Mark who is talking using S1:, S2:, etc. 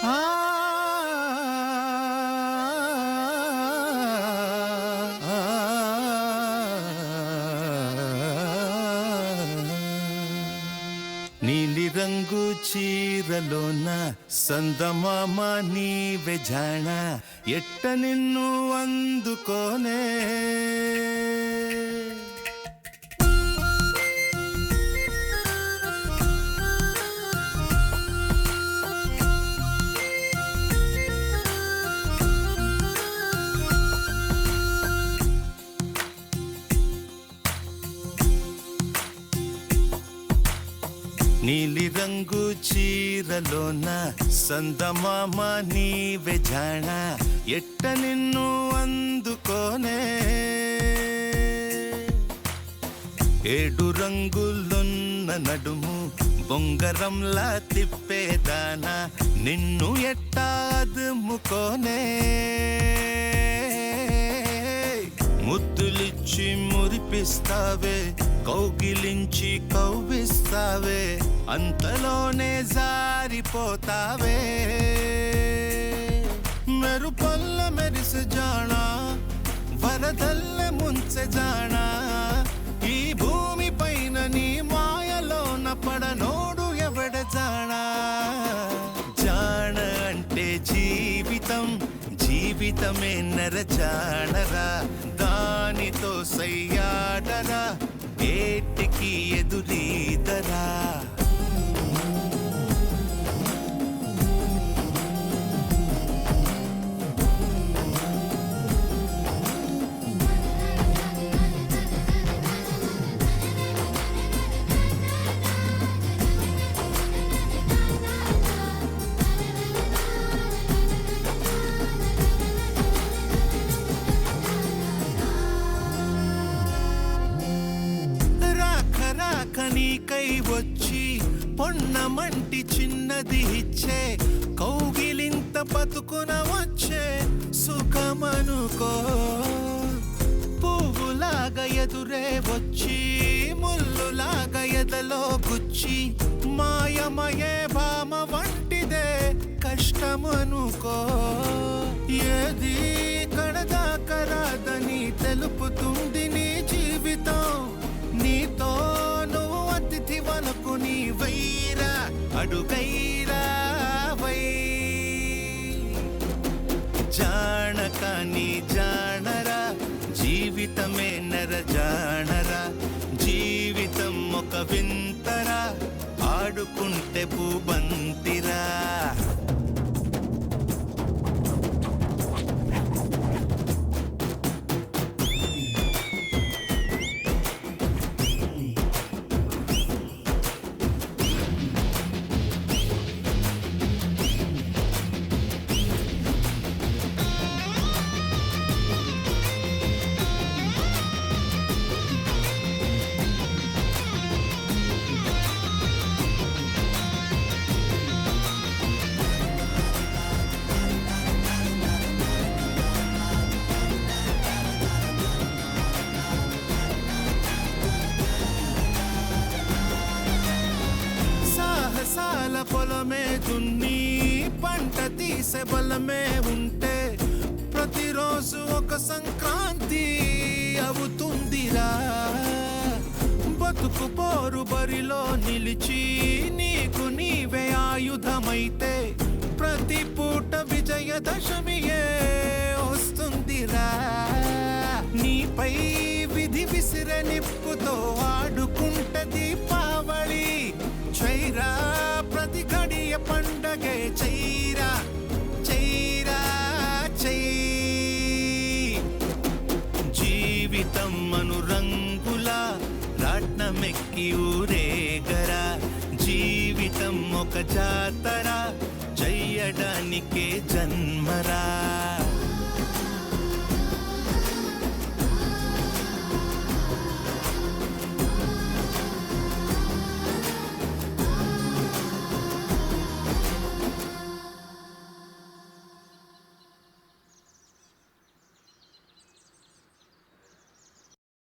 S1: ఆ నీలి రంగు చీరలోన సందమామ నీవే జాణ ఎట్ట నిన్ను అందుకోనే నీలి రంగు చీరలోన సందమామ నీవే జాణ ఎట్ట నిన్ను అందుకోనే ఏడు రంగులున్న నడుము బొంగరంలా తిప్పేదానా నిన్ను ఎట్టా అదుముకోనే ముద్దులిచ్చి మురిపిస్తావే కౌగిలించి కవ్విస్తావే అంతలోనే జారిపోతావే మెరుపల్ల మెరిసె జానా వరదల్ల ముంచె జానా ఈ భూమి పైన నీ మాయలోన పడనోడు ఎవడ జానా జాణ అంటే జీవితం జీవితమే నరజాణరా దానితో సయ్యాడరా ఏటికి ఎదురీదరా నీకై వచ్చి పొన్నమంటి చిన్నది ఇచ్చే కౌగిలింత బతుకున వచ్చే సుఖమనుకో పువ్వులాగా ఎదురే వచ్చి ముల్లులాగా ఎదలో గుచ్చి మాయమయే భామ వంటిదే కష్టమనుకో ఏది కడదాకరాదని తెలుపుతుంది నీ జీవితం నీతో నువ్వు అతిథి వనకు నీ వైరా అడుగైరా వై జానక నీ జానరా జీవితమే నర జానరా జీవితం ఒక వింతరా ఆడుకుంటే పూబంతిరా పొలమే దున్ని పంట తీసే బలమే ఉంటే ప్రతిరోజు ఒక సంక్రాంతి అవుతుందిరా బతుకు పోరు బరిలో నిలిచి నీకు నీవే ఆయుధమైతే ప్రతి పూట విజయదశమియే వస్తుందిరా నీపై విధి విసిరే నిప్పుతో ఆడుకుంటే దీపావళి చైరా ప్రతి గడియ పండగే చైరా చైరా చై జీవితం అనురంగుల రాట్నమెక్కి ఊరేగరా జీవితం ఒక జాతర చెయ్యడానికే జన్మరా